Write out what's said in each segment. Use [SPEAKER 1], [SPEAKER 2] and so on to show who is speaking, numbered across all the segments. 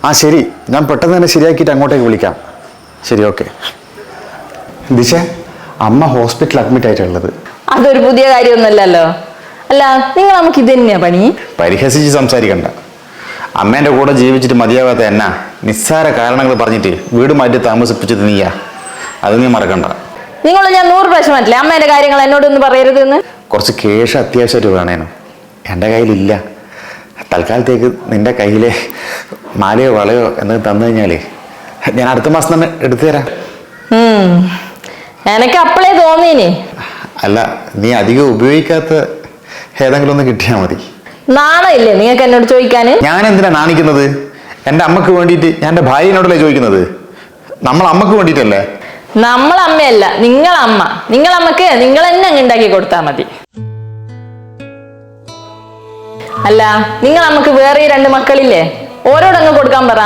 [SPEAKER 1] ആ ശരി, ഞാൻ പെട്ടെന്ന് തന്നെ ശരിയാക്കിയിട്ട് അങ്ങോട്ടേക്ക് വിളിക്കാം. ശരി, ഓക്കെ. ദിശ, അമ്മ ഹോസ്പിറ്റലിൽ അഡ്മിറ്റ് ആയിട്ടുള്ളത്.
[SPEAKER 2] അതൊരു പുതിയ കാര്യമൊന്നുമല്ലല്ലോ. അല്ല, നിങ്ങൾ നമുക്ക് ഇത് തന്നെയാ പണി?
[SPEAKER 1] പരിഹസിച്ച് സംസാരിക്കണ്ട. അമ്മേൻ്റെ കൂടെ ജീവിച്ചിട്ട് മതിയാവാത്ത എന്നാ നിസ്സാര കാരണങ്ങൾ പറഞ്ഞിട്ട് വീട് മാറ്റി താമസിപ്പിച്ചത് നീയാ. അത് നീ മറക്കണ്ട.
[SPEAKER 2] നിങ്ങൾ ഞാൻ 100 പ്രാവശ്യം പറ്റില്ല അമ്മേന്റെ കാര്യങ്ങൾ എന്നോടൊന്നും പറയരുതെന്ന്.
[SPEAKER 1] കുറച്ച് കേഷ് അത്യാവശ്യമായിട്ട് വേണേനോ, എൻ്റെ കയ്യിലില്ല. തൽക്കാലത്തേക്ക് നിന്റെ കയ്യിലെ മാലയോ വളയോ എന്നൊക്കെ തന്നു കഴിഞ്ഞാലേ ഞാൻ അടുത്ത മാസം തന്നെ എടുത്തു തരാം.
[SPEAKER 2] എനക്ക് അപ്പളേ തോന്നീനി.
[SPEAKER 1] അല്ല, നീ അധികം ഉപയോഗിക്കാത്ത ഏതെങ്കിലും ഒന്ന് കിട്ടിയാൽ മതി.
[SPEAKER 2] നാണമില്ലേ നിങ്ങൾക്ക് എന്നോട് ചോദിക്കാന്?
[SPEAKER 1] ഞാൻ എന്തിനാ നാണിക്കുന്നത്? എൻ്റെ അമ്മക്ക് വേണ്ടിയിട്ട്. ഞാൻ എൻ്റെ ഭാര്യനോടല്ലേ ചോദിക്കുന്നത്. നമ്മൾ അമ്മക്ക് വേണ്ടിയിട്ടല്ലേ?
[SPEAKER 2] നമ്മളമ്മയല്ല, നിങ്ങളമ്മ. നിങ്ങളമ്മക്ക് നിങ്ങൾ തന്നെ അങ്ങ് ഉണ്ടാക്കി കൊടുത്താൽ മതി. അല്ല, നിങ്ങൾ നമുക്ക് വേറെ 2 മക്കളില്ലേ, ഓരോടങ്ങ് കൊടുക്കാൻ പറ.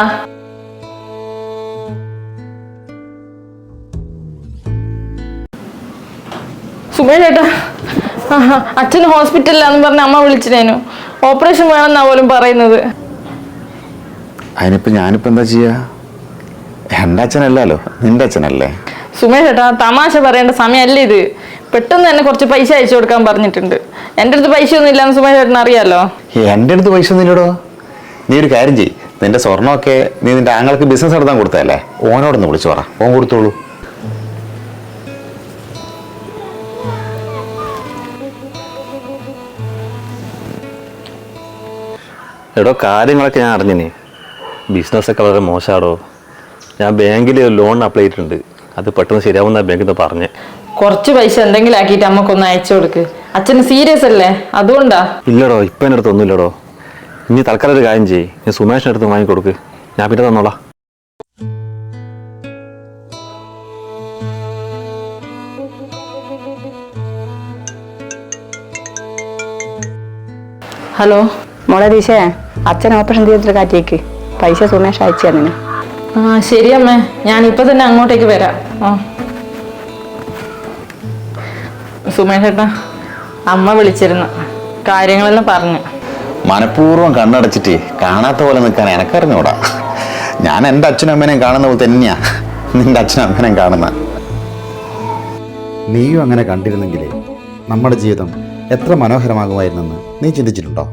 [SPEAKER 2] സുമേഷ് ചേട്ടാ, അച്ഛന് ഹോസ്പിറ്റലിലാന്ന് പറഞ്ഞ അമ്മ വിളിച്ചിനേനു. ഓപ്പറേഷൻ വേണമെന്നാ പോലും പറയുന്നത്.
[SPEAKER 1] അതിനിപ്പോ ഞാനിപ്പോ എന്താ ചെയ്യാ? എൻ്റെ അച്ഛനല്ലല്ലോ, നിന്റെ അച്ഛനല്ലേ.
[SPEAKER 2] സുമേഷ് ചേട്ടാ, തമാശ പറയേണ്ട സമയമല്ലേ ഇത്. പെട്ടെന്ന് തന്നെ കുറച്ച് പൈസ അയച്ചു കൊടുക്കാൻ പറഞ്ഞിട്ടുണ്ട്. എൻ്റെ അടുത്ത് പൈസ ഒന്നും ഇല്ലാന്ന് സുമേഷ് ചേട്ടൻ അറിയാലോ.
[SPEAKER 1] എൻ്റെ അടുത്ത് പൈസ ഒന്നും ഇല്ലടോ. നീ ഒരു കാര്യം ചെയ്യ്, നിന്റെ സ്വർണ്ണമൊക്കെ നീ നിന്റെ ആങ്ങൾക്ക് ബിസിനസ് നടത്താൻ കൊടുത്തതല്ലേ, ഓനോടൊന്ന് വിളിച്ചു പറ, ഓൻ കൊടുത്തോളൂ.
[SPEAKER 3] എടോ, കാര്യങ്ങളൊക്കെ ഞാൻ അറിഞ്ഞിനി. ബിസിനസ്സൊക്കെ വളരെ മോശമാടോ. ഞാൻ ബാങ്കിൽ ലോൺ അപ്ലൈ ചെയ്തിട്ടുണ്ട്. അത് പെട്ടെന്ന് ശരിയാവുന്ന ബാങ്കിൽ നിന്ന് പറഞ്ഞേ.
[SPEAKER 2] കുറച്ച് പൈസ എന്തെങ്കിലും ആക്കിയിട്ട് അമ്മക്കൊന്ന് അയച്ചു കൊടുക്ക്. അച്ഛന് സീരിയസ് അല്ലേ, അതുകൊണ്ടാ.
[SPEAKER 3] ഇല്ലടോ, ഇപ്പം എൻ്റെ അടുത്ത് ഒന്നുമില്ലടോ. ഇനി തൽക്കാലം ഒരു കാര്യം ചെയ്യ്, ഞാൻ സുമേഷിൻ്റെ അടുത്ത് വാങ്ങിക്കൊടുക്ക്, ഞാൻ പിന്നെ തന്നോളാം.
[SPEAKER 2] ഹലോ
[SPEAKER 4] മോളെ ദിശേ, അച്ഛൻ ഓപ്പറേഷൻ തിയേറ്ററിൽ കാറ്റിയേക്ക്. പൈസ സുമേഷ് അയച്ചു തന്നെ.
[SPEAKER 2] ആ ശരി അമ്മേ, ഞാൻ ഇപ്പൊ തന്നെ അങ്ങോട്ടേക്ക് വരാം. സുമേഷ് ചേട്ടാ, അമ്മ വിളിച്ചിരുന്നു, കാര്യങ്ങളെല്ലാം പറഞ്ഞു.
[SPEAKER 1] മനഃപൂർവ്വം കണ്ണടച്ചിട്ട് കാണാത്ത പോലെ നിൽക്കാൻ എനക്കറിഞ്ഞൂടാ. ഞാൻ എൻ്റെ അച്ഛനും അമ്മേനെയും കാണുന്ന പോലെ തന്നെയാ നിന്റെ അച്ഛനും അമ്മേനെയും കാണുന്ന. നീയും അങ്ങനെ കണ്ടിരുന്നെങ്കിലേ നമ്മുടെ ജീവിതം എത്ര മനോഹരമാകുമായിരുന്നെന്ന് നീ ചിന്തിച്ചിട്ടുണ്ടോ?